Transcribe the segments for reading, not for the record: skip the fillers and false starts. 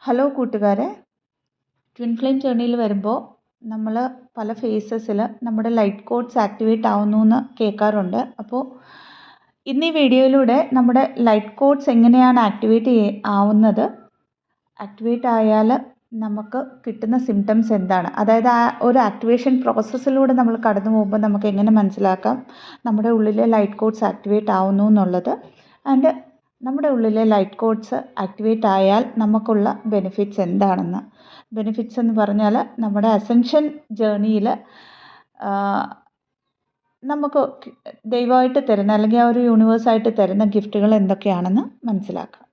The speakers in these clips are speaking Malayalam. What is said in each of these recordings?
ഹലോ കൂട്ടുകാരെ, ട്വിൻ ഫ്ലെയിം ജേർണിയിൽ വരുമ്പോൾ നമ്മൾ പല ഫേസസിൽ നമ്മുടെ ലൈറ്റ് കോഡ്സ് ആക്ടിവേറ്റ് ആവുന്നു എന്ന് കേൾക്കാറുണ്ട്. അപ്പോൾ ഇന്ന് ഈ വീഡിയോയിലൂടെ നമ്മുടെ ലൈറ്റ് കോഡ്സ് എങ്ങനെയാണ് ആവുന്നത്, ആക്ടിവേറ്റ് ആയാൽ നമുക്ക് കിട്ടുന്ന സിംറ്റംസ് എന്താണ്, അതായത് ആ ഒരു ആക്ടിവേഷൻ പ്രോസസ്സിലൂടെ നമ്മൾ കടന്നു പോകുമ്പോൾ നമുക്ക് എങ്ങനെ മനസ്സിലാക്കാം നമ്മുടെ ഉള്ളിലെ ലൈറ്റ് കോഡ്സ് ആക്ടിവേറ്റ് ആവുന്നു എന്നുള്ളത്. ആൻഡ് നമ്മുടെ ഉള്ളിലെ ലൈറ്റ് കോഡ്സ് ആക്ടിവേറ്റ് ആയാൽ നമുക്കുള്ള ബെനിഫിറ്റ്സ് എന്താണെന്ന്. ബെനിഫിറ്റ്സ് എന്ന് പറഞ്ഞാൽ നമ്മുടെ അസെൻഷൻ ജേർണിയിൽ നമുക്ക് ദൈവമായിട്ട് തരുന്ന അല്ലെങ്കിൽ ആ ഒരു യൂണിവേഴ്സായിട്ട് തരുന്ന ഗിഫ്റ്റുകൾ എന്തൊക്കെയാണെന്ന് മനസ്സിലാക്കാം.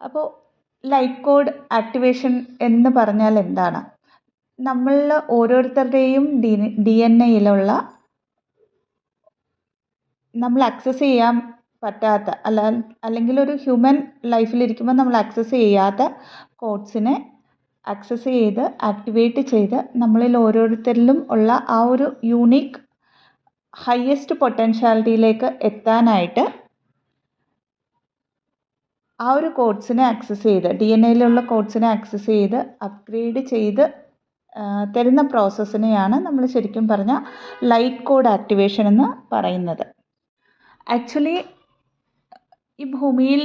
അപ്പോൾ ലൈറ്റ് കോഡ് ആക്ടിവേഷൻ എന്ന് പറഞ്ഞാൽ എന്താണ്? നമ്മൾ ഓരോരുത്തരുടെയും DNA നമ്മൾ ആക്സസ് ചെയ്യാൻ പറ്റാത്ത അല്ലെങ്കിൽ ഒരു ഹ്യൂമൻ ലൈഫിലിരിക്കുമ്പോൾ നമ്മൾ ആക്സസ് ചെയ്യാത്ത കോഡ്സിനെ ആക്സസ് ചെയ്ത് ആക്ടിവേറ്റ് ചെയ്ത് നമ്മളിൽ ഓരോരുത്തരിലും ഉള്ള ആ ഒരു യൂണിക്ക് ഹയസ്റ്റ് പൊട്ടൻഷ്യാലിറ്റിയിലേക്ക് എത്താനായിട്ട് ആ ഒരു കോഡ്സിനെ ആക്സസ് ചെയ്ത് DNA കോഡ്സിനെ ആക്സസ് ചെയ്ത് അപ്ഗ്രേഡ് ചെയ്ത് തരുന്ന പ്രോസസ്സിനെയാണ് നമ്മൾ ശരിക്കും പറഞ്ഞാൽ ലൈറ്റ് കോഡ് ആക്ടിവേഷൻ എന്ന് പറയുന്നത്. ആക്ച്വലി ഈ ഭൂമിയിൽ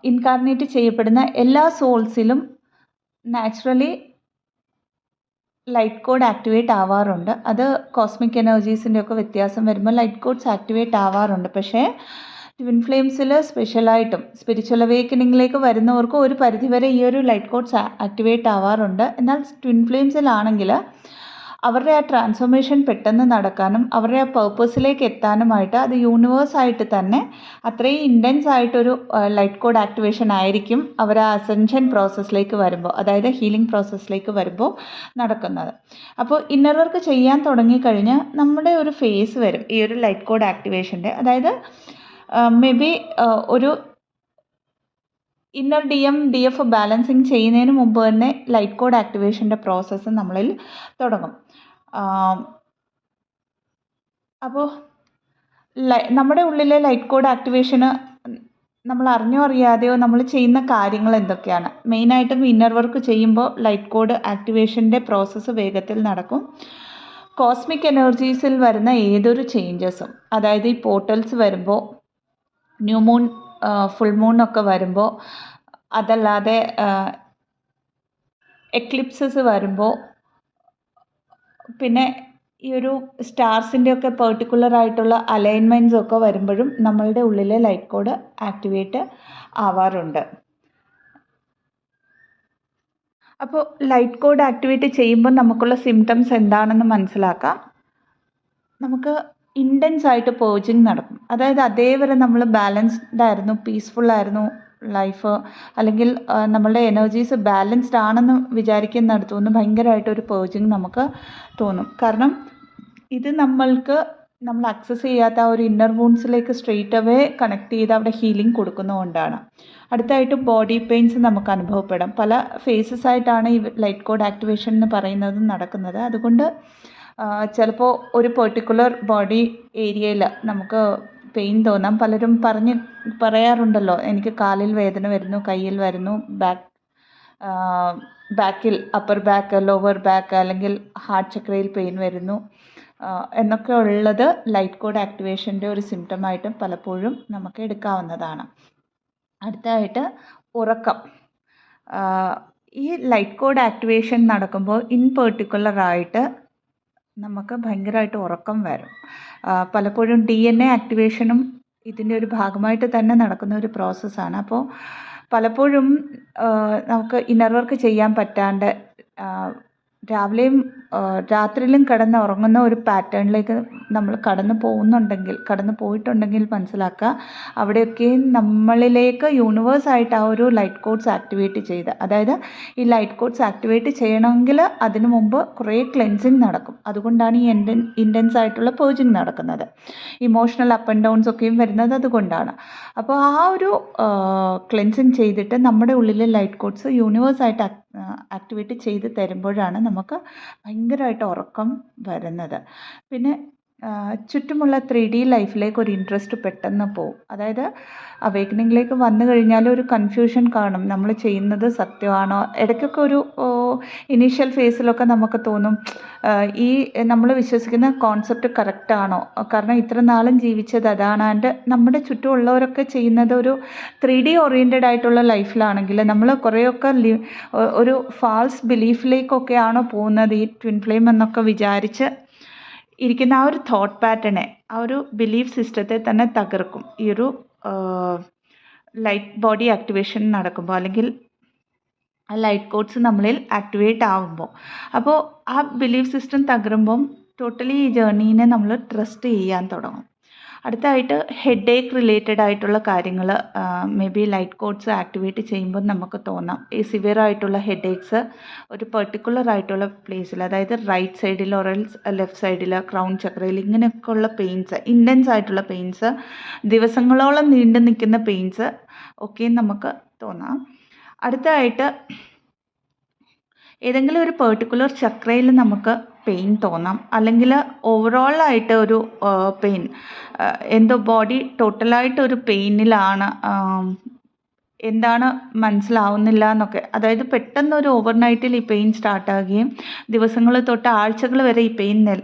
ഇൻകാർണേറ്റ് ചെയ്യപ്പെടുന്ന എല്ലാ സോൾസിലും നാച്ചുറലി ലൈറ്റ് കോഡ് ആക്ടിവേറ്റ് ആവാറുണ്ട്. അത് കോസ്മിക് എനർജീസിൻ്റെ ഒക്കെ വ്യത്യാസം വരുമ്പോൾ ലൈറ്റ് കോഡ്സ് ആക്ടിവേറ്റ് ആവാറുണ്ട്. പക്ഷേ ട്വിൻ ഫ്ലെയിംസിൽ സ്പെഷ്യലായിട്ടും സ്പിരിച്വൽ അവേക്കനിങ്ങിലേക്ക് വരുന്നവർക്ക് ഒരു പരിധിവരെ ഈ ഒരു ലൈറ്റ് കോഡ്സ് ആക്ടിവേറ്റ് ആവാറുണ്ട്. എന്നാൽ ട്വിൻ ഫ്ലെയിംസിലാണെങ്കിൽ അവരുടെ ആ ട്രാൻസ്ഫോർമേഷൻ പെട്ടെന്ന് നടക്കാനും അവരുടെ ആ പേർപ്പസിലേക്ക് എത്താനുമായിട്ട് അത് യൂണിവേഴ്സായിട്ട് തന്നെ അത്രയും ഇൻറ്റൻസ് ആയിട്ടൊരു ലൈറ്റ് കോഡ് ആക്ടിവേഷൻ ആയിരിക്കും അവർ ആ അസെൻഷൻ പ്രോസസ്സിലേക്ക് വരുമ്പോൾ, അതായത് ഹീലിംഗ് പ്രോസസ്സിലേക്ക് വരുമ്പോൾ നടക്കുന്നത്. അപ്പോൾ ഇന്നർ വർക്ക് ചെയ്യാൻ തുടങ്ങിക്കഴിഞ്ഞ് നമ്മുടെ ഒരു ഫേസ് വരും ഈ ഒരു ലൈറ്റ് കോഡ് ആക്ടിവേഷൻ്റെ. അതായത് മേ ബി ഒരു ഇന്നർ DF ബാലൻസിങ് ചെയ്യുന്നതിന് മുമ്പ് തന്നെ ലൈറ്റ് കോഡ് ആക്ടിവേഷൻ്റെ പ്രോസസ്സ് നമ്മളിൽ തുടങ്ങും. അപ്പോൾ നമ്മുടെ ഉള്ളിലെ ലൈറ്റ് കോഡ് ആക്ടിവേഷന് നമ്മൾ അറിഞ്ഞോ അറിയാതെയോ നമ്മൾ ചെയ്യുന്ന കാര്യങ്ങൾ എന്തൊക്കെയാണ്? മെയിനായിട്ടും ഇന്നർ വർക്ക് ചെയ്യുമ്പോൾ ലൈറ്റ് കോഡ് ആക്ടിവേഷൻ്റെ പ്രോസസ്സ് വേഗത്തിൽ നടക്കും. കോസ്മിക് എനർജീസിൽ വരുന്ന ഏതൊരു ചേഞ്ചസും, അതായത് ഈ പോർട്ടൽസ് വരുമ്പോൾ, ന്യൂ മൂൺ, ഫുൾ മൂണൊക്കെ വരുമ്പോൾ, അതല്ലാതെ എക്ലിപ്സസ് വരുമ്പോൾ, പിന്നെ ഈ ഒരു സ്റ്റാർസിൻ്റെ ഒക്കെ പെർട്ടിക്കുലർ ആയിട്ടുള്ള അലൈൻമെൻറ്റ്സ് ഒക്കെ വരുമ്പോഴും നമ്മളുടെ ഉള്ളിലെ ലൈറ്റ് കോഡ് ആക്ടിവേറ്റ് ആവാറുണ്ട്. അപ്പോൾ ലൈറ്റ് കോഡ് ആക്ടിവേറ്റ് ചെയ്യുമ്പോൾ നമുക്കുള്ള സിംറ്റംസ് എന്താണെന്ന് മനസ്സിലാക്കാം. നമുക്ക് ഇൻറ്റൻസ് ആയിട്ട് പേർജിങ് നടക്കും. അതായത് അതേവരെ നമ്മൾ ബാലൻസ്ഡ് ആയിരുന്നു, പീസ്ഫുൾ ആയിരുന്നു ലൈഫ്, അല്ലെങ്കിൽ നമ്മളുടെ എനർജീസ് ബാലൻസ്ഡ് ആണെന്ന് വിചാരിക്കുന്നിടത്തു നിന്ന് ഭയങ്കരമായിട്ടൊരു പേർജിങ് നമുക്ക് തോന്നും. കാരണം ഇത് നമ്മൾ ആക്സസ് ചെയ്യാത്ത ആ ഒരു ഇന്നർ വൂൺസിലേക്ക് സ്ട്രെയിറ്റ് അവേ കണക്ട് ചെയ്ത് അവിടെ ഹീലിംഗ് കൊടുക്കുന്നതുകൊണ്ടാണ്. അടുത്തായിട്ട് ബോഡി പെയിൻസ് നമുക്ക് അനുഭവപ്പെടും. പല ഫേസസ് ആയിട്ടാണ് ഈ ലൈറ്റ് കോഡ് ആക്ടിവേഷൻ എന്ന് പറയുന്നത് നടക്കുന്നത്. അതുകൊണ്ട് ചിലപ്പോൾ ഒരു പെർട്ടിക്കുലർ ബോഡി ഏരിയയിൽ നമുക്ക് പെയിൻ തോന്നാം. പലരും പറയാറുണ്ടല്ലോ, എനിക്ക് കാലിൽ വേദന വരുന്നു, കയ്യിൽ വരുന്നു, ബാക്കിൽ അപ്പർ ബാക്ക്, ലോവർ ബാക്ക്, അല്ലെങ്കിൽ ഹാർട്ട് ചക്രയിൽ പെയിൻ വരുന്നു എന്നൊക്കെ ഉള്ളത് ലൈറ്റ് കോഡ് ആക്ടിവേഷൻ്റെ ഒരു സിംറ്റമായിട്ടും പലപ്പോഴും നമുക്ക് എടുക്കാവുന്നതാണ്. അടുത്തതായിട്ട് ഉറക്കം. ഈ ലൈറ്റ് കോഡ് ആക്ടിവേഷൻ നടക്കുമ്പോൾ പെർട്ടിക്കുലറായിട്ട് നമുക്ക് ഭയങ്കരമായിട്ട് ഉറക്കം വരും. പലപ്പോഴും DNA ആക്ടിവേഷനും ഇതിൻ്റെ ഒരു ഭാഗമായിട്ട് തന്നെ നടക്കുന്ന ഒരു പ്രോസസ്സാണ്. അപ്പോൾ പലപ്പോഴും നമുക്ക് ഇന്നർ വർക്ക് ചെയ്യാൻ പറ്റാണ്ട് രാവിലെയും രാത്രിയിലും കിടന്ന് ഉറങ്ങുന്ന ഒരു പാറ്റേണിലേക്ക് നമ്മൾ കടന്നു പോയിട്ടുണ്ടെങ്കിൽ മനസ്സിലാക്കുക, അവിടെയൊക്കെ നമ്മളിലേക്ക് യൂണിവേഴ്സായിട്ട് ആ ഒരു ലൈറ്റ് കോഡ്സ് ആക്ടിവേറ്റ് ചെയ്ത്, അതായത് ഈ ലൈറ്റ് കോഡ്സ് ആക്ടിവേറ്റ് ചെയ്യണമെങ്കിൽ അതിനു മുമ്പ് കുറേ ക്ലെൻസിങ് നടക്കും. അതുകൊണ്ടാണ് ഈ ഇൻറ്റൻസ് ആയിട്ടുള്ള പേർജിങ് നടക്കുന്നത്. ഇമോഷണൽ അപ്പ് ആൻഡ് ഡൗൺസ് ഒക്കെയും വരുന്നത് അതുകൊണ്ടാണ്. അപ്പോൾ ആ ഒരു ക്ലെൻസിങ് ചെയ്തിട്ട് നമ്മുടെ ഉള്ളിലെ ലൈറ്റ് കോഡ്സ് യൂണിവേഴ്സായിട്ട് ആക്ടിവേറ്റ് ചെയ്ത് തരുമ്പോഴാണ് നമുക്ക് ഭയങ്കരമായിട്ട് ഉറക്കം വരുന്നത്. പിന്നെ ചുറ്റുമുള്ള 3D ലൈഫിലേക്ക് ഒരു ഇൻട്രസ്റ്റ് പെട്ടെന്ന് പോവും. അതായത് അവേക്കനിങ്ങിലേക്ക് വന്നു കഴിഞ്ഞാൽ ഒരു കൺഫ്യൂഷൻ കാണും. നമ്മൾ ചെയ്യുന്നത് സത്യമാണോ? ഇടയ്ക്കൊക്കെ ഒരു ഇനീഷ്യൽ ഫേസിലൊക്കെ നമുക്ക് തോന്നും ഈ നമ്മൾ വിശ്വസിക്കുന്ന കോൺസെപ്റ്റ് കറക്റ്റാണോ? കാരണം ഇത്ര നാളും ജീവിച്ചത് അതാണ്. ആൻഡ് നമ്മുടെ ചുറ്റുമുള്ളവരൊക്കെ ചെയ്യുന്നത് ഒരു 3D ഓറിയൻറ്റഡ് ആയിട്ടുള്ള ലൈഫിലാണെങ്കിൽ നമ്മൾ കുറേയൊക്കെ ഒരു ഫാൾസ് ബിലീഫിലേക്കൊക്കെയാണോ പോകുന്നത് ഈ ട്വിൻ ഫ്ലെയിം എന്നൊക്കെ വിചാരിച്ച് ഇരിക്കുന്ന ആ ഒരു തോട്ട് പാറ്റേണെ, ആ ഒരു ബിലീഫ് സിസ്റ്റത്തെ തന്നെ തകർക്കും ഈ ഒരു ലൈറ്റ് ബോഡി ആക്ടിവേഷൻ നടക്കുമ്പോൾ, അല്ലെങ്കിൽ ആ ലൈറ്റ് കോഡ്സ് നമ്മളിൽ ആക്ടിവേറ്റ് ആകുമ്പോൾ. അപ്പോൾ ആ ബിലീഫ് സിസ്റ്റം തകരുമ്പം ടോട്ടലി ഈ ജേർണീനെ നമ്മൾ ട്രസ്റ്റ് ചെയ്യാൻ തുടങ്ങും. അടുത്തതായിട്ട് ഹെഡ് ഏക്ക് റിലേറ്റഡ് ആയിട്ടുള്ള കാര്യങ്ങൾ maybe light codes activate ചെയ്യുമ്പോൾ നമുക്ക് തോന്നാം. ഈ സിവിയർ ആയിട്ടുള്ള ഹെഡ് ഏക്സ് ഒരു പെർട്ടിക്കുലർ ആയിട്ടുള്ള പ്ലേസിൽ, അതായത് റൈറ്റ് സൈഡിൽ ഓറൽസ് ലെഫ്റ്റ് സൈഡിൽ ക്രൗൺ ചക്രയിൽ ഇങ്ങനെയൊക്കെയുള്ള പെയിൻസ്, ഇൻറ്റൻസ് ആയിട്ടുള്ള പെയിൻസ്, ദിവസങ്ങളോളം നീണ്ടു നിൽക്കുന്ന പെയിൻസ് ഒക്കെ നമുക്ക് തോന്നാം. അടുത്തതായിട്ട് ഏതെങ്കിലും ഒരു പെർട്ടിക്കുലർ ചക്രയിൽ നമുക്ക് പെയിൻ തോന്നാം, അല്ലെങ്കിൽ ഓവറോളായിട്ട് ഒരു പെയിൻ, എന്തോ ബോഡി ടോട്ടലായിട്ടൊരു പെയിനിലാണ്, എന്താണ് മനസ്സിലാവുന്നില്ല എന്നൊക്കെ. അതായത് പെട്ടെന്നൊരു ഓവർനൈറ്റിൽ ഈ പെയിൻ സ്റ്റാർട്ടാകുകയും ദിവസങ്ങൾ തൊട്ട് ആഴ്ചകൾ വരെ ഈ പെയിൻ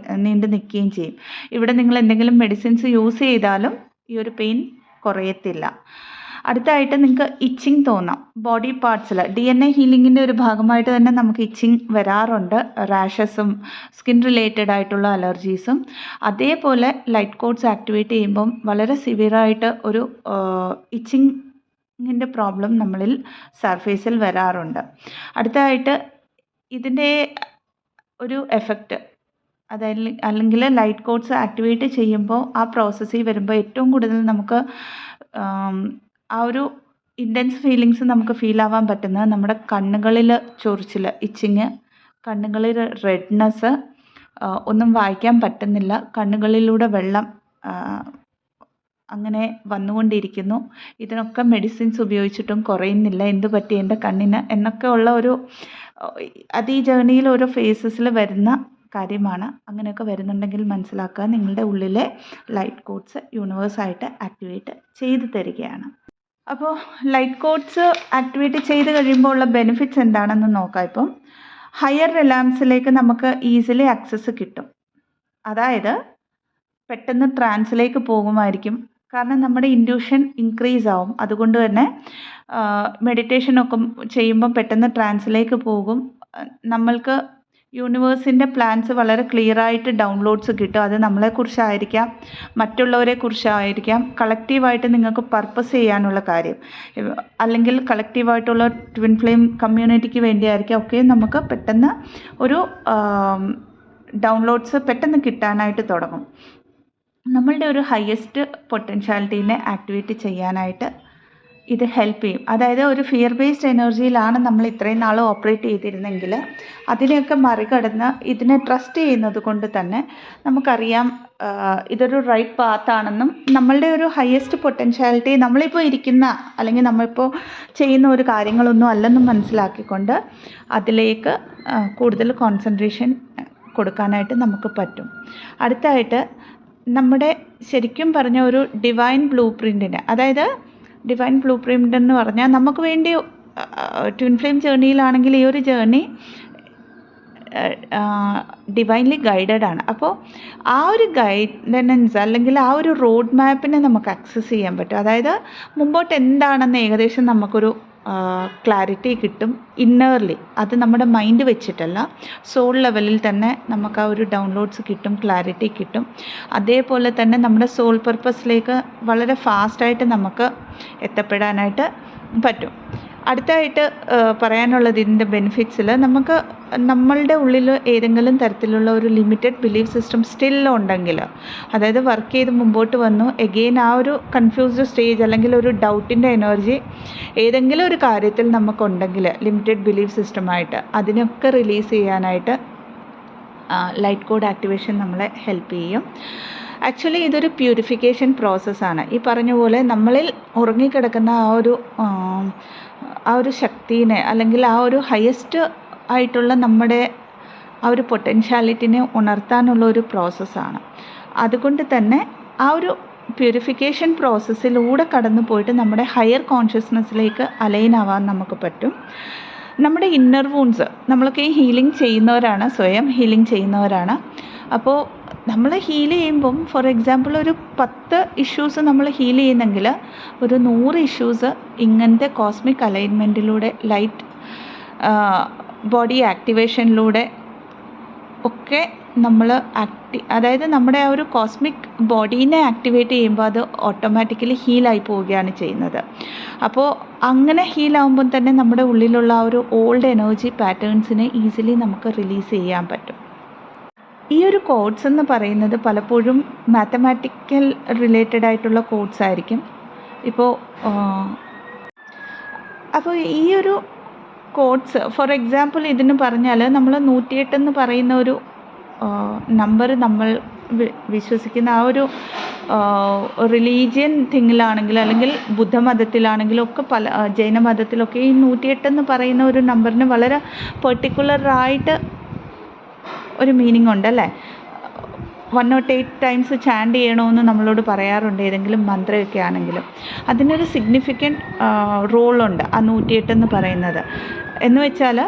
നീണ്ടു നിൽക്കുകയും ചെയ്യും. ഇവിടെ നിങ്ങൾ എന്തെങ്കിലും മെഡിസിൻസ് യൂസ് ചെയ്താലും ഈ ഒരു പെയിൻ കുറയത്തില്ല. അടുത്തായിട്ട് നിങ്ങൾക്ക് ഇച്ചിങ് തോന്നാം ബോഡി പാർട്സിൽ. DNA ഹീലിങ്ങിൻ്റെ ഒരു ഭാഗമായിട്ട് തന്നെ നമുക്ക് ഇച്ചിങ് വരാറുണ്ട്, റാഷസും സ്കിൻ റിലേറ്റഡ് ആയിട്ടുള്ള അലർജീസും. അതേപോലെ ലൈറ്റ് കോഡ്സ് ആക്ടിവേറ്റ് ചെയ്യുമ്പം വളരെ സിവിയറായിട്ട് ഒരു ഇച്ചിങ്ങിൻ്റെ പ്രോബ്ലം നമ്മളിൽ സർഫേസിൽ വരാറുണ്ട്. അടുത്തതായിട്ട് ഇതിൻ്റെ ഒരു എഫക്റ്റ്, അതായത് അല്ലെങ്കിൽ ലൈറ്റ് കോഡ്സ് ആക്ടിവേറ്റ് ചെയ്യുമ്പോൾ ആ പ്രോസസ്സിൽ വരുമ്പോൾ ഏറ്റവും കൂടുതൽ നമുക്ക് ആ ഒരു ഇൻറ്റൻസ് ഫീലിങ്സ് നമുക്ക് ഫീൽ ആവാൻ പറ്റുന്നത് നമ്മുടെ കണ്ണുകളിൽ ചൊറിച്ചിൽ, ഇച്ചിങ്, കണ്ണുകളിൽ റെഡ്നെസ്, ഒന്നും വായിക്കാൻ പറ്റുന്നില്ല, കണ്ണുകളിലൂടെ വെള്ളം അങ്ങനെ വന്നുകൊണ്ടിരിക്കുന്നു, ഇതിനൊക്കെ മെഡിസിൻസ് ഉപയോഗിച്ചിട്ടും കുറയുന്നില്ല, എന്ത് പറ്റി എൻ്റെ കണ്ണിന് എന്നൊക്കെ ഉള്ള ഒരു അത് ഈ ജേർണിയിൽ ഓരോ ഫേസസിൽ വരുന്ന കാര്യമാണ്. അങ്ങനെയൊക്കെ വരുന്നുണ്ടെങ്കിൽ മനസ്സിലാക്കുക, നിങ്ങളുടെ ഉള്ളിലെ ലൈറ്റ് കോഡ്സ് യൂണിവേഴ്സായിട്ട് ആക്ടിവേറ്റ് ചെയ്തു തരികയാണ്. അപ്പോൾ ലൈറ്റ് കോഡ്സ് ആക്ടിവേറ്റ് ചെയ്ത് കഴിയുമ്പോൾ ഉള്ള ബെനിഫിറ്റ്സ് എന്താണെന്ന് നോക്കാം. ഇപ്പം ഹയർ റിലാംസിലേക്ക് നമുക്ക് ഈസിലി ആക്സസ് കിട്ടും. അതായത് പെട്ടെന്ന് ട്രാൻസിലേക്ക് പോകുമായിരിക്കും, കാരണം നമ്മുടെ ഇൻറ്റ്യൂഷൻ ഇൻക്രീസ് ആവും. അതുകൊണ്ട് തന്നെ മെഡിറ്റേഷനൊക്കെ ചെയ്യുമ്പോൾ പെട്ടെന്ന് ട്രാൻസിലേക്ക് പോകും. നമ്മൾക്ക് യൂണിവേഴ്സിൻ്റെ പ്ലാൻസ് വളരെ ക്ലിയറായിട്ട് ഡൗൺലോഡ്സ് കിട്ടും. അത് നമ്മളെക്കുറിച്ചായിരിക്കാം, മറ്റുള്ളവരെക്കുറിച്ചായിരിക്കാം, കളക്റ്റീവായിട്ട് നിങ്ങൾക്ക് പർപ്പസ് ചെയ്യാനുള്ള കാര്യം, അല്ലെങ്കിൽ കളക്റ്റീവായിട്ടുള്ള ട്വിൻ ഫ്ലെയിം കമ്മ്യൂണിറ്റിക്ക് വേണ്ടിയായിരിക്കാം, ഒക്കെ നമുക്ക് പെട്ടെന്ന് ഒരു ഡൗൺലോഡ്സ് പെട്ടെന്ന് കിട്ടാനായിട്ട് തുടങ്ങും. നമ്മളുടെ ഒരു ഹയസ്റ്റ് പൊട്ടൻഷ്യാലിറ്റീനെ ആക്ടിവേറ്റ് ചെയ്യാനായിട്ട് ഇത് ഹെൽപ്പ് ചെയ്യും. അതായത് ഒരു ഫിയർ ബേസ്ഡ് എനർജിയിലാണ് നമ്മൾ ഇത്രയും നാൾ ഓപ്പറേറ്റ് ചെയ്തിരുന്നെങ്കിൽ അതിനെയൊക്കെ മറികടന്ന് ഇതിനെ ട്രസ്റ്റ് ചെയ്യുന്നത് കൊണ്ട് തന്നെ നമുക്കറിയാം ഇതൊരു റൈറ്റ് പാത്താണെന്നും നമ്മളുടെ ഒരു ഹയസ്റ്റ് പൊട്ടൻഷ്യാലിറ്റി നമ്മളിപ്പോൾ ഇരിക്കുന്ന അല്ലെങ്കിൽ നമ്മളിപ്പോൾ ചെയ്യുന്ന ഒരു കാര്യങ്ങളൊന്നും അല്ലെന്നും മനസ്സിലാക്കിക്കൊണ്ട് അതിലേക്ക് കൂടുതൽ കോൺസെൻട്രേഷൻ കൊടുക്കാനായിട്ട് നമുക്ക് പറ്റും. അടുത്തായിട്ട് നമ്മുടെ ശരിക്കും പറഞ്ഞ ഒരു ഡിവൈൻ ബ്ലൂ പ്രിൻറ്റിന്, അതായത് ഡിവൈൻ ബ്ലൂ പ്രിൻ്റ് എന്ന് പറഞ്ഞാൽ നമുക്ക് വേണ്ടി ട്വിൻ ഫ്ലെയിം ജേർണിയിലാണെങ്കിൽ ഈ ഒരു ജേർണി ഡിവൈൻലി ഗൈഡഡ് ആണ്. അപ്പോൾ ആ ഒരു ഗൈഡൻസ് അല്ലെങ്കിൽ ആ ഒരു റോഡ് മാപ്പിനെ നമുക്ക് ആക്സസ് ചെയ്യാൻ പറ്റും. അതായത് മുമ്പോട്ട് എന്താണെന്ന് ഏകദേശം നമുക്കൊരു ക്ലാരിറ്റി കിട്ടും ഇന്നേർലി. അത് നമ്മുടെ മൈൻഡ് വെച്ചിട്ടല്ല, സോൾ ലെവലിൽ തന്നെ നമുക്ക് ആ ഒരു ഡൗൺലോഡ്സ് കിട്ടും, ക്ലാരിറ്റി കിട്ടും. അതേപോലെ തന്നെ നമ്മുടെ സോൾ പർപ്പസിലേക്ക് വളരെ ഫാസ്റ്റായിട്ട് നമുക്ക് എത്തപ്പെടാനായിട്ട് പറ്റും. അടുത്തായിട്ട് പറയാനുള്ളത് ഇതിൻ്റെ ബെനിഫിറ്റ്സിൽ നമുക്ക് നമ്മളുടെ ഉള്ളിൽ ഏതെങ്കിലും തരത്തിലുള്ള ഒരു ലിമിറ്റഡ് ബിലീഫ് സിസ്റ്റം സ്റ്റിൽ ഉണ്ടെങ്കിൽ, അതായത് വർക്ക് ചെയ്ത് മുമ്പോട്ട് വന്നു എഗെയിൻ ആ ഒരു കൺഫ്യൂസ്ഡ് സ്റ്റേജ് അല്ലെങ്കിൽ ഒരു ഡൗട്ടിൻ്റെ എനർജി ഏതെങ്കിലും ഒരു കാര്യത്തിൽ നമുക്കുണ്ടെങ്കിൽ ലിമിറ്റഡ് ബിലീഫ് സിസ്റ്റമായിട്ട് അതിനൊക്കെ റിലീസ് ചെയ്യാനായിട്ട് ലൈറ്റ് കോഡ് ആക്ടിവേഷൻ നമ്മളെ ഹെൽപ്പ് ചെയ്യും. ആക്ച്വലി ഇതൊരു പ്യൂരിഫിക്കേഷൻ പ്രോസസ്സാണ്. ഈ പറഞ്ഞ പോലെ നമ്മളിൽ ഉറങ്ങിക്കിടക്കുന്ന ആ ഒരു ശക്തിനെ അല്ലെങ്കിൽ ആ ഒരു ഹയസ്റ്റ് ആയിട്ടുള്ള നമ്മുടെ ആ ഒരു പൊട്ടൻഷ്യാലിറ്റിനെ ഉണർത്താനുള്ള ഒരു പ്രോസസ്സാണ്. അതുകൊണ്ട് തന്നെ ആ ഒരു പ്യൂരിഫിക്കേഷൻ പ്രോസസ്സിലൂടെ കടന്നു പോയിട്ട് നമ്മുടെ ഹയർ കോൺഷ്യസ്നെസ്സിലേക്ക് അലൈൻ ആവാൻ നമുക്ക് പറ്റും. നമ്മുടെ ഇന്നർ വൂൺസ് നമ്മളൊക്കെ ഹീലിംഗ് ചെയ്യുന്നവരാണ്, സ്വയം ഹീലിംഗ് ചെയ്യുന്നവരാണ്. അപ്പോൾ നമ്മൾ ഹീൽ ചെയ്യുമ്പം ഫോർ എക്സാമ്പിൾ ഒരു 10 ഇഷ്യൂസ് നമ്മൾ ഹീൽ ചെയ്യുന്നെങ്കിൽ ഒരു 100 ഇഷ്യൂസ് ഇങ്ങനത്തെ കോസ്മിക് അലൈൻമെൻറ്റിലൂടെ ലൈറ്റ് ബോഡി ആക്ടിവേഷനിലൂടെ ഒക്കെ നമ്മൾ അതായത് നമ്മുടെ ആ ഒരു കോസ്മിക് ബോഡീനെ ആക്ടിവേറ്റ് ചെയ്യുമ്പോൾ അത് ഓട്ടോമാറ്റിക്കലി ഹീലായി പോവുകയാണ് ചെയ്യുന്നത്. അപ്പോൾ അങ്ങനെ ഹീലാവുമ്പം തന്നെ നമ്മുടെ ഉള്ളിലുള്ള ആ ഒരു ഓൾഡ് എനർജി പാറ്റേൺസിനെ ഈസിലി നമുക്ക് റിലീസ് ചെയ്യാൻ പറ്റും. ഈ ഒരു കോഡ്സ് എന്ന് പറയുന്നത് പലപ്പോഴും മാത്തമാറ്റിക്കൽ റിലേറ്റഡ് ആയിട്ടുള്ള കോഡ്സ് ആയിരിക്കും. അപ്പോൾ ഈ ഒരു കോഡ്സ് ഫോർ എക്സാമ്പിൾ ഇതിന് പറഞ്ഞാൽ നമ്മൾ 108 എന്ന് പറയുന്ന ഒരു നമ്പർ നമ്മൾ വിശ്വസിക്കുന്ന ആ ഒരു റിലീജിയൻ തിങ്ങിലാണെങ്കിൽ അല്ലെങ്കിൽ ബുദ്ധമതത്തിലാണെങ്കിലും ഒക്കെ ജൈനമതത്തിലൊക്കെ ഈ 108 എന്ന് പറയുന്ന ഒരു നമ്പറിന് വളരെ പെർട്ടിക്കുലറായിട്ട് ഒരു മീനിങ് ഉണ്ട് അല്ലേ. 108 ടൈംസ് ചാൻഡ് ചെയ്യണമെന്ന് നമ്മളോട് പറയാറുണ്ട് ഏതെങ്കിലും മന്ത്രമൊക്കെ ആണെങ്കിലും. അതിനൊരു സിഗ്നിഫിക്കൻറ്റ് റോളുണ്ട് ആ 108 എന്ന് പറയുന്നത്. എന്ന് വെച്ചാൽ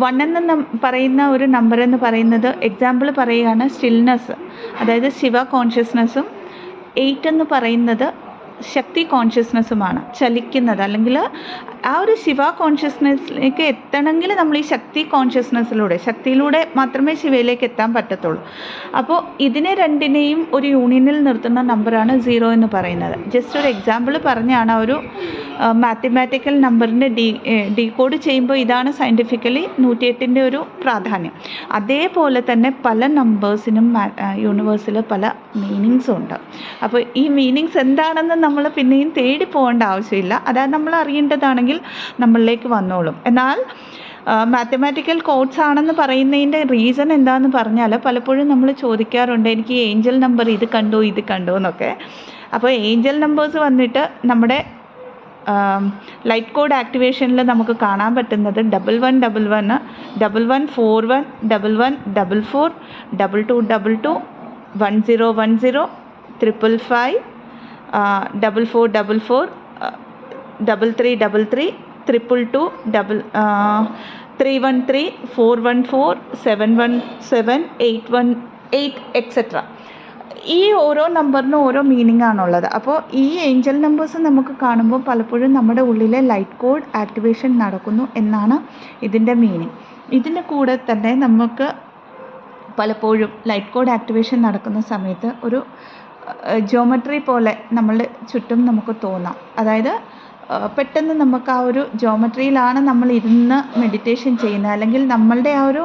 1 എന്ന് പറയുന്ന ഒരു നമ്പർ എന്ന് പറയുന്നത് എക്സാമ്പിൾ പറയുകയാണ് സ്റ്റിൽനെസ്, അതായത് ശിവ കോൺഷ്യസ്നെസ്സും 8 എന്ന് പറയുന്നത് ശക്തി കോൺഷ്യസ്നെസ്സുമാണ്, ചലിക്കുന്നത്. അല്ലെങ്കിൽ ആ ഒരു ശിവ കോൺഷ്യസ്നെസ്സിലേക്ക് എത്തണമെങ്കിൽ നമ്മൾ ഈ ശക്തി ശക്തിയിലൂടെ മാത്രമേ ശിവയിലേക്ക് എത്താൻ പറ്റത്തുള്ളൂ. അപ്പോൾ ഇതിനെ രണ്ടിനെയും ഒരു യൂണിയനിൽ നിർത്തുന്ന നമ്പറാണ് 0 എന്ന് പറയുന്നത്. ജസ്റ്റ് ഒരു എക്സാമ്പിൾ പറഞ്ഞാണ് ആ ഒരു മാത്തമാറ്റിക്കൽ നമ്പറിൻ്റെ ഡീകോഡ് ചെയ്യുമ്പോൾ ഇതാണ് സയൻറ്റിഫിക്കലി 108ൻ്റെ ഒരു പ്രാധാന്യം. അതേപോലെ തന്നെ പല നമ്പേഴ്സിനും യൂണിവേഴ്സിൽ പല മീനിങ്സും ഉണ്ട്. അപ്പോൾ ഈ മീനിങ്സ് എന്താണെന്ന് നമ്മൾ പിന്നെയും തേടി പോകേണ്ട ആവശ്യമില്ല. അതായത് നമ്മൾ അറിയേണ്ടതാണെങ്കിൽ നമ്മളിലേക്ക് വന്നോളും. എന്നാൽ മാത്തമാറ്റിക്കൽ കോഡ്സ് ആണെന്ന് പറയുന്നതിൻ്റെ റീസൺ എന്താണെന്ന് പറഞ്ഞാൽ പലപ്പോഴും നമ്മൾ ചോദിക്കാറുണ്ട് എനിക്ക് ഏഞ്ചൽ നമ്പർ ഇത് കണ്ടോ എന്നൊക്കെ. അപ്പോൾ ഏഞ്ചൽ നമ്പേഴ്സ് വന്നിട്ട് നമ്മുടെ ലൈറ്റ് കോഡ് ആക്ടിവേഷനിൽ നമുക്ക് കാണാൻ പറ്റുന്നത് 1111, 1141, 1144, 2222, 1010, 555, 4444, 3333, 222, 313, 414, 717, 818 എക്സെട്ര. ഈ ഓരോ നമ്പറിനും ഓരോ മീനിങ് ആണുള്ളത്. അപ്പോൾ ഈ ഏഞ്ചൽ നമ്പേഴ്സ് നമുക്ക് കാണുമ്പോൾ പലപ്പോഴും നമ്മുടെ ഉള്ളിലെ ലൈറ്റ് കോഡ് ആക്ടിവേഷൻ നടക്കുന്നു എന്നാണ് ഇതിൻ്റെ മീനിങ്. ഇതിൻ്റെ കൂടെ തന്നെ നമുക്ക് പലപ്പോഴും ലൈറ്റ് കോഡ് ആക്ടിവേഷൻ നടക്കുന്ന സമയത്ത് ഒരു ജോമെട്രി പോലെ നമ്മളുടെ ചുറ്റും നമുക്ക് തോന്നാം. അതായത് പെട്ടെന്ന് നമുക്ക് ആ ഒരു ജോമെട്രിയിലാണ് നമ്മൾ ഇരുന്ന് മെഡിറ്റേഷൻ ചെയ്യുന്നത്, അല്ലെങ്കിൽ നമ്മളുടെ ആ ഒരു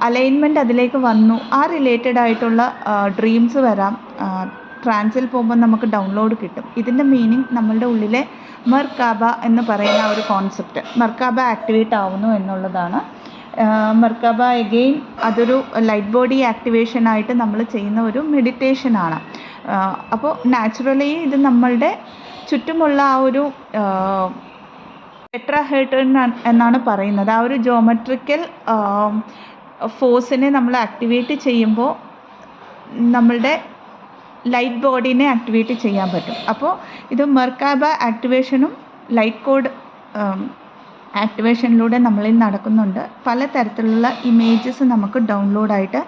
അലൈൻമെൻറ്റ് അതിലേക്ക് വന്നു. ആ റിലേറ്റഡ് ആയിട്ടുള്ള ഡ്രീംസ് വരാം. ട്രാൻസിൽ പോകുമ്പോൾ നമുക്ക് ഡൗൺലോഡ് കിട്ടും. ഇതിൻ്റെ മീനിങ് നമ്മളുടെ ഉള്ളിലെ മെർക്കാബ എന്ന് പറയുന്ന ആ ഒരു കോൺസെപ്റ്റ്, മെർക്കാബ ആക്ടിവേറ്റ് ആവുന്നു എന്നുള്ളതാണ്. മെർക്കാബ എഗെയിൻ അതൊരു ലൈറ്റ് ബോഡി ആക്ടിവേഷനായിട്ട് നമ്മൾ ചെയ്യുന്ന ഒരു മെഡിറ്റേഷനാണ്. അപ്പോൾ നാച്ചുറലി ഇത് നമ്മളുടെ ചുറ്റുമുള്ള ആ ഒരു ടെട്രാഹെഡ്രൺ എന്നാണ് പറയുന്നത്. ആ ഒരു ജോമെട്രിക്കൽ ഫോഴ്സിനെ നമ്മൾ ആക്ടിവേറ്റ് ചെയ്യുമ്പോൾ നമ്മളുടെ ലൈറ്റ് ബോഡീനെ ആക്ടിവേറ്റ് ചെയ്യാൻ പറ്റും. അപ്പോൾ ഇത് മെർക്കാബ ആക്ടിവേഷനും ലൈറ്റ് കോഡ് ആക്ടിവേഷനിലൂടെ നമ്മളിൽ നടക്കുന്നുണ്ട്. പലതരത്തിലുള്ള ഇമേജസ് നമുക്ക് ഡൗൺലോഡായിട്ട്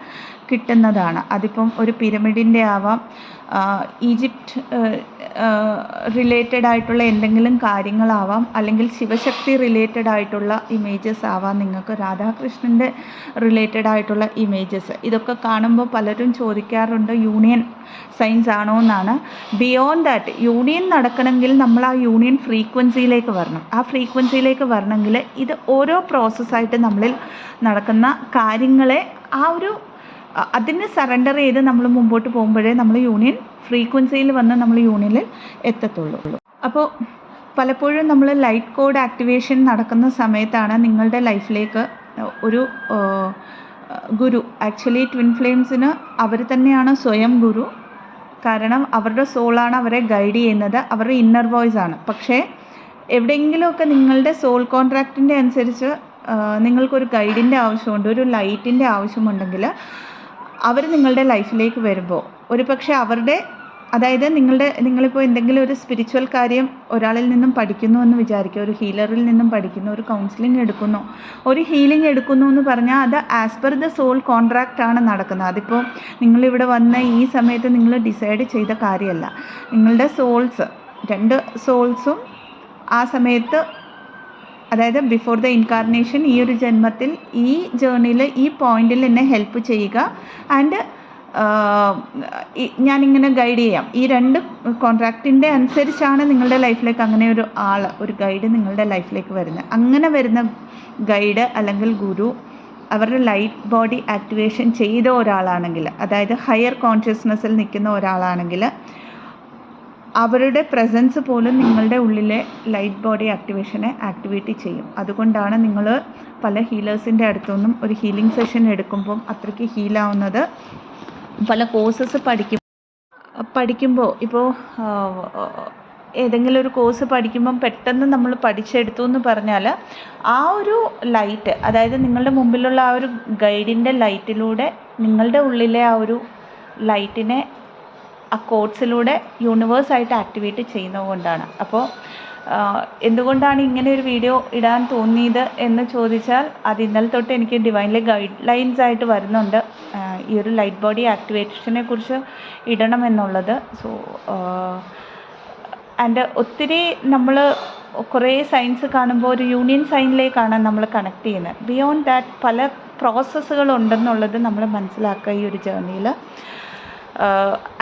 കിട്ടുന്നതാണ്. അതിപ്പം ഒരു പിരമിഡിൻ്റെ ആവാം, ഈജിപ്റ്റ് റിലേറ്റഡ് ആയിട്ടുള്ള എന്തെങ്കിലും കാര്യങ്ങളാവാം, അല്ലെങ്കിൽ ശിവശക്തി റിലേറ്റഡ് ആയിട്ടുള്ള ഇമേജസ് ആവാം, നിങ്ങൾക്ക് രാധാകൃഷ്ണൻ്റെ റിലേറ്റഡ് ആയിട്ടുള്ള ഇമേജസ്. ഇതൊക്കെ കാണുമ്പോൾ പലരും ചോദിക്കാറുണ്ട് യൂണിയൻ സൈൻസ് ആണോ എന്നാണ്. ബിയോണ്ട് ദാറ്റ് യൂണിയൻ നടക്കണമെങ്കിൽ നമ്മൾ ആ യൂണിയൻ ഫ്രീക്വൻസിയിലേക്ക് വരണം. ആ ഫ്രീക്വൻസിയിലേക്ക് വരണമെങ്കിൽ ഇത് ഓരോ പ്രോസസ്സായിട്ട് നമ്മളിൽ നടക്കുന്ന കാര്യങ്ങളെ ആ ഒരു അതിന് സറണ്ടർ ചെയ്ത് നമ്മൾ മുമ്പോട്ട് പോകുമ്പോഴേ നമ്മൾ യൂണിയൻ ഫ്രീക്വൻസിയിൽ വന്ന് നമ്മൾ യൂണിയനിൽ എത്തത്തുള്ളൂ. അപ്പോൾ പലപ്പോഴും നമ്മൾ ലൈറ്റ് കോഡ് ആക്ടിവേഷൻ നടക്കുന്ന സമയത്താണ് നിങ്ങളുടെ ലൈഫിലേക്ക് ഒരു ഗുരു, ആക്ച്വലി ട്വിൻ ഫ്ലെയിംസിന് അവർ തന്നെയാണ് സ്വയം ഗുരു. കാരണം അവരുടെ സോളാണ് അവരെ ഗൈഡ് ചെയ്യുന്നത്, അവരുടെ ഇന്നർ വോയിസ് ആണ്. പക്ഷേ എവിടെയെങ്കിലുമൊക്കെ നിങ്ങളുടെ സോൾ കോൺട്രാക്റ്റിൻ്റെ അനുസരിച്ച് നിങ്ങൾക്കൊരു ഗൈഡിൻ്റെ ആവശ്യമുണ്ട്, ഒരു ലൈറ്റിൻ്റെ ആവശ്യമുണ്ടെങ്കിൽ അവർ നിങ്ങളുടെ ലൈഫിലേക്ക് വരുമ്പോൾ ഒരു പക്ഷേ അവരുടെ, അതായത് നിങ്ങളിപ്പോൾ എന്തെങ്കിലും ഒരു സ്പിരിച്വൽ കാര്യം ഒരാളിൽ നിന്നും പഠിക്കുന്നു എന്ന് വിചാരിക്കുക, ഒരു ഹീലറിൽ നിന്നും പഠിക്കുന്നു, ഒരു കൗൺസിലിംഗ് എടുക്കുന്നു, ഒരു ഹീലിംഗ് എടുക്കുന്നു എന്ന് പറഞ്ഞാൽ അത് as per the soul contract ആണ് നടക്കുന്നത്. അതിപ്പോൾ നിങ്ങളിവിടെ വന്ന ഈ സമയത്ത് നിങ്ങൾ ഡിസൈഡ് ചെയ്ത കാര്യമല്ല. നിങ്ങളുടെ സോൾസ്, 2 സോൾസും ആ സമയത്ത്, അതായത് ബിഫോർ ദ ഇൻകാർണേഷൻ, ഈ ഒരു ജന്മത്തിൽ ഈ ജേർണിയിൽ ഈ പോയിന്റിൽ എന്നെ ഹെൽപ്പ് ചെയ്യുക, ആൻഡ് ഞാനിങ്ങനെ ഗൈഡ് ചെയ്യാം. ഈ 2 കോൺട്രാക്റ്റിൻ്റെ അനുസരിച്ചാണ് നിങ്ങളുടെ ലൈഫിലേക്ക് അങ്ങനെ ഒരു ഗൈഡ് നിങ്ങളുടെ ലൈഫിലേക്ക് വരുന്നത്. അങ്ങനെ വരുന്ന ഗൈഡ് അല്ലെങ്കിൽ ഗുരു അവരുടെ ലൈറ്റ് ബോഡി ആക്ടിവേഷൻ ചെയ്ത ഒരാളാണെങ്കിൽ, അതായത് ഹയർ കോൺഷ്യസ്നെസ്സിൽ നിൽക്കുന്ന ഒരാളാണെങ്കിൽ അവരുടെ പ്രസൻസ് പോലും നിങ്ങളുടെ ഉള്ളിലെ ലൈറ്റ് ബോഡി ആക്ടിവേഷനെ ആക്ടിവേറ്റ് ചെയ്യും. അതുകൊണ്ടാണ് നിങ്ങൾ പല ഹീലേഴ്സിൻ്റെ അടുത്തുനിന്നും ഒരു ഹീലിംഗ് സെഷൻ എടുക്കുമ്പം അത്രയ്ക്ക് ഹീലാവുന്നത്. പല കോഴ്സസ് പഠിക്കുമ്പോൾ ഇപ്പോൾ ഏതെങ്കിലും ഒരു കോഴ്സ് പഠിക്കുമ്പം പെട്ടെന്ന് നമ്മൾ പഠിച്ചെടുത്തു എന്ന് പറഞ്ഞാൽ ആ ഒരു ലൈറ്റ്, അതായത് നിങ്ങളുടെ മുമ്പിലുള്ള ആ ഒരു ഗൈഡിൻ്റെ ലൈറ്റിലൂടെ നിങ്ങളുടെ ഉള്ളിലെ ആ ഒരു ലൈറ്റിനെ ആ കോഡ്സിലൂടെ യൂണിവേഴ്സായിട്ട് ആക്ടിവേറ്റ് ചെയ്യുന്നത് കൊണ്ടാണ്. അപ്പോൾ എന്തുകൊണ്ടാണ് ഇങ്ങനെ ഒരു വീഡിയോ ഇടാൻ തോന്നിയത് എന്ന് ചോദിച്ചാൽ, അത് ഇന്നലെ തൊട്ട് എനിക്ക് ഡിവൈനിലെ ഗൈഡ് ലൈൻസ് ആയിട്ട് വരുന്നുണ്ട് ഈ ഒരു ലൈറ്റ് ബോഡി ആക്ടിവേഷനെ കുറിച്ച് ഇടണമെന്നുള്ളത്. സോ ആൻഡ് ഒത്തിരി നമ്മൾ കുറേ സൈൻസ് കാണുമ്പോൾ ഒരു യൂണിയൻ സൈനിലേക്കാണ് നമ്മൾ കണക്ട് ചെയ്യുന്നത്. ബിയോണ്ട് ദാറ്റ് പല പ്രോസസ്സുകളുണ്ടെന്നുള്ളത് നമ്മൾ മനസ്സിലാക്കുക ഈ ഒരു ജേർണിയിൽ.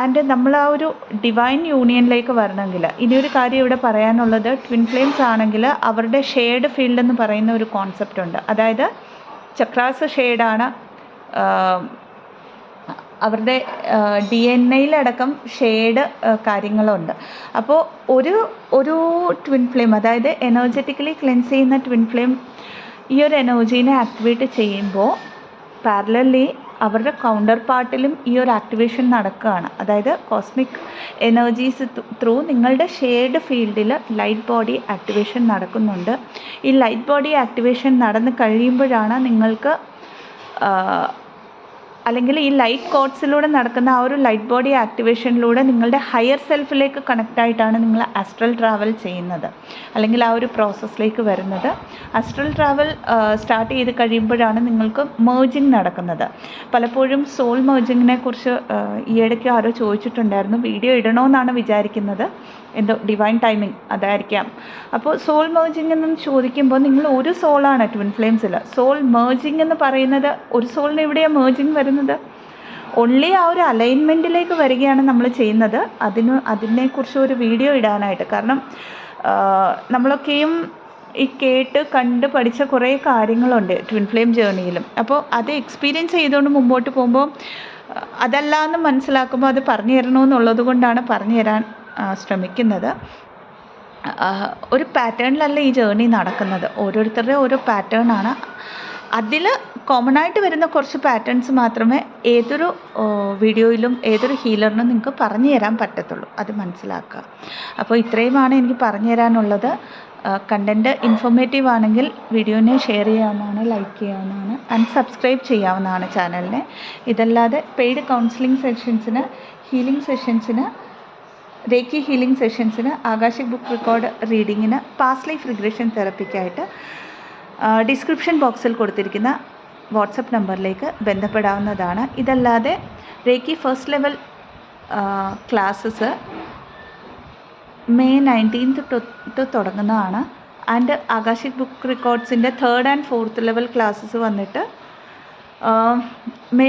ആൻഡ് നമ്മൾ ആ ഒരു ഡിവൈൻ യൂണിയനിലേക്ക് വരണമെങ്കിൽ, ഇനിയൊരു കാര്യം ഇവിടെ പറയാനുള്ളത്, ട്വിൻ ഫ്ലെയിംസ് ആണെങ്കിൽ അവരുടെ ഷെയ്ഡ് ഫീൽഡ് എന്ന് പറയുന്ന ഒരു കോൺസെപ്റ്റ് ഉണ്ട്. അതായത് ചക്രാസ് ഷെയ്ഡാണ്, അവരുടെ DNA-യിലടക്കം ഷെയ്ഡ് കാര്യങ്ങളുണ്ട്. അപ്പോൾ ഒരു ട്വിൻ ഫ്ലെയിം, അതായത് എനർജറ്റിക്കലി ക്ലെൻസ് ചെയ്യുന്ന ട്വിൻ ഫ്ലെയിം ഈ ഒരു എനർജീനെ ആക്ടിവേറ്റ് ചെയ്യുമ്പോൾ പാരലലി അവരുടെ കൗണ്ടർ പാർട്ടിലും ഈ ഒരു ആക്ടിവേഷൻ നടക്കുകയാണ്. അതായത് കോസ്മിക് എനർജീസ് ത്രൂ നിങ്ങളുടെ ഷെയ്ഡ് ഫീൽഡിൽ ലൈറ്റ് ബോഡി ആക്ടിവേഷൻ നടക്കുന്നുണ്ട്. ഈ ലൈറ്റ് ബോഡി ആക്ടിവേഷൻ നടന്ന് കഴിയുമ്പോഴാണ് നിങ്ങൾക്ക്, അല്ലെങ്കിൽ ഈ ലൈറ്റ് കോഡ്സിലൂടെ നടക്കുന്ന ആ ഒരു ലൈറ്റ് ബോഡി ആക്ടിവേഷനിലൂടെ നിങ്ങളുടെ ഹയർ സെൽഫിലേക്ക് കണക്റ്റ് ആയിട്ടാണ് നിങ്ങൾ ആസ്ട്രൽ ട്രാവൽ ചെയ്യുന്നത്, അല്ലെങ്കിൽ ആ ഒരു പ്രോസസ്സിലേക്ക് വരുന്നത്. ആസ്ട്രൽ ട്രാവൽ സ്റ്റാർട്ട് ചെയ്ത് കഴിയുമ്പോഴാണ് നിങ്ങൾക്ക് മേർജിങ് നടക്കുന്നത്. പലപ്പോഴും സോൾ മേർജിങ്ങിനെ കുറിച്ച് ഈയിടയ്ക്ക് ആരോ ചോദിച്ചിട്ടുണ്ടായിരുന്നു. വീഡിയോ ഇടണമെന്നാണ് വിചാരിക്കുന്നത്, എന്തോ ഡിവൈൻ ടൈമിംഗ് അതായിരിക്കാം. അപ്പോൾ സോൾ മേർജിങ് എന്ന് ചോദിക്കുമ്പോൾ നിങ്ങൾ ഒരു സോളാണ് ട്വിൻ ഫ്ലെയിംസിൽ. സോൾ മേർജിങ് എന്ന് പറയുന്നത് ഒരു സോളിന് എവിടെയാണ് മേർജിങ് വരുന്നത്? ഓൺലി ആ ഒരു അലൈൻമെൻറ്റിലേക്ക് വരികയാണ് നമ്മൾ ചെയ്യുന്നത്. അതിനെക്കുറിച്ച് ഒരു വീഡിയോ ഇടാനായിട്ട്, കാരണം നമ്മളൊക്കെയും ഈ കേട്ട് കണ്ട് പഠിച്ച കുറേ കാര്യങ്ങളുണ്ട് ട്വിൻ ഫ്ലെയിം ജേർണിയിലും. അപ്പോൾ അത് എക്സ്പീരിയൻസ് ചെയ്തുകൊണ്ട് മുമ്പോട്ട് പോകുമ്പോൾ അതല്ല എന്ന് മനസ്സിലാക്കുമ്പോൾ അത് പറഞ്ഞു തരണമെന്നുള്ളത് കൊണ്ടാണ് പറഞ്ഞു തരാൻ ശ്രമിക്കുന്നത്. ഒരു പാറ്റേണിലല്ല ഈ ജേർണി നടക്കുന്നത്, ഓരോരുത്തരുടെ ഓരോ പാറ്റേൺ ആണ്. അതിൽ കോമൺ ആയിട്ട് വരുന്ന കുറച്ച് പാറ്റേൺസ് മാത്രമേ ഏതൊരു വീഡിയോയിലും ഏതൊരു ഹീലറിനും നിങ്ങൾക്ക് പറഞ്ഞു തരാൻ പറ്റത്തുള്ളൂ, അത് മനസ്സിലാക്കുക. അപ്പോൾ ഇത്രയുമാണ് എനിക്ക് പറഞ്ഞു തരാനുള്ളത്. കണ്ടൻറ്റ് ഇൻഫോർമേറ്റീവ് ആണെങ്കിൽ വീഡിയോനെ ഷെയർ ചെയ്യാവുന്നതാണ്, ലൈക്ക് ചെയ്യാവുന്നതാണ്, ആൻഡ് സബ്സ്ക്രൈബ് ചെയ്യാവുന്നതാണ് ചാനലിനെ. ഇതല്ലാതെ പെയ്ഡ് കൗൺസിലിംഗ് സെഷൻസിന്, ഹീലിംഗ് സെഷൻസിന്, റേക്കി ഹീലിംഗ് സെഷൻസിന്, ആകാശിക് ബുക്ക് റെക്കോർഡ് റീഡിങ്ങിന്, പാസ്റ്റ് ലൈഫ് റിഗ്രഷൻ തെറപ്പിക്കായിട്ട് ഡിസ്ക്രിപ്ഷൻ ബോക്സിൽ കൊടുത്തിരിക്കുന്ന വാട്സപ്പ് നമ്പറിലേക്ക് ബന്ധപ്പെടാവുന്നതാണ്. ഇതല്ലാതെ reiki first level classes May 19th തൊട്ട് തുടങ്ങുന്നതാണ്. ആൻഡ് ആകാശിക് ബുക്ക് റെക്കോർഡ്സിൻ്റെ 3rd and 4th level classes വന്നിട്ട് May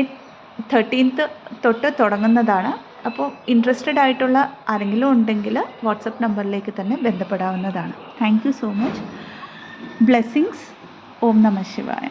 13th തൊട്ട് തുടങ്ങുന്നതാണ്. അപ്പോൾ ഇൻട്രസ്റ്റഡ് ആയിട്ടുള്ള ആരെങ്കിലും ഉണ്ടെങ്കിൽ വാട്സപ്പ് നമ്പറിലേക്ക് തന്നെ ബന്ധപ്പെടാവുന്നതാണ്. Thank you so much. Blessings. ഓം നമഃ ശിവായ.